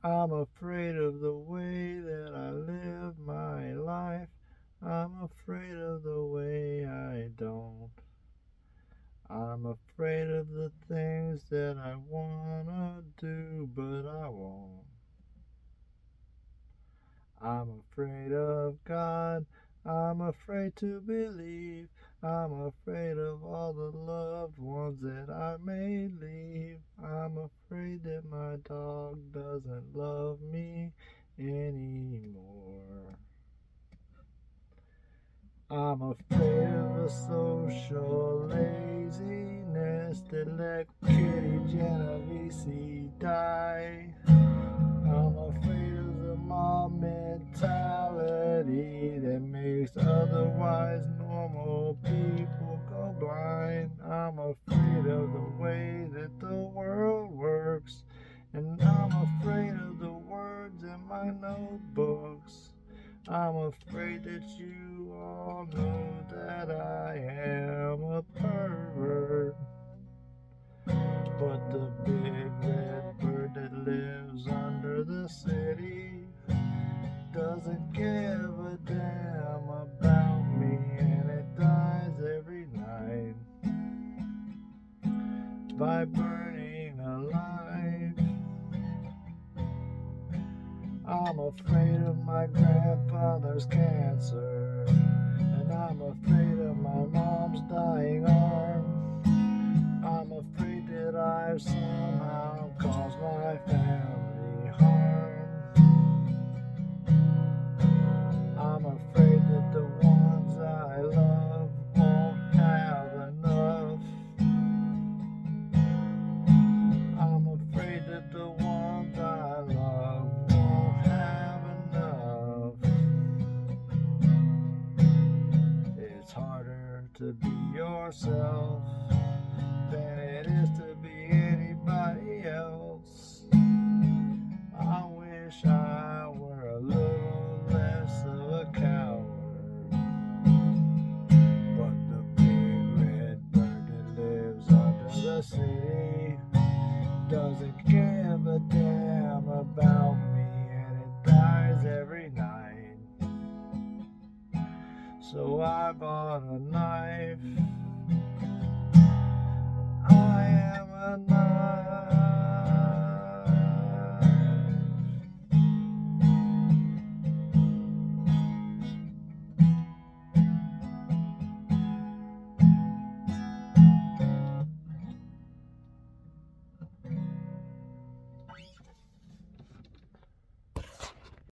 I'm afraid of the way that I live my life. I'm afraid of the way I don't. I'm afraid of the things that I wanna do, but I won't. I'm afraid of God. I'm afraid to believe. I'm afraid of all the loved ones that I may leave. I'm afraid that my dog doesn't love me anymore. I'm afraid of a social laziness that let Kitty Genovese die. I'm afraid of the mob mentality that makes otherwise normal people go blind. I'm afraid of the way that the world works, and I'm afraid of the words in my notebooks. I'm afraid that you all know that I am a pervert. But the big red bird that lives under the city doesn't give a damn about me, and it dies every night by burning alive. I'm afraid of my grandfather's cancer, and I'm afraid of my mom's dying arm. I'm afraid that I've somehow caused my family harm. I'm afraid that the ones I love won't have enough. I'm afraid that the ones I love won't have enough. It's harder to be yourself than it is to be anybody else. I wish I were a little less of a coward, but the big red bird that lives under the city doesn't give a damn about me, and it dies every night. So I bought a knife. I am a knife.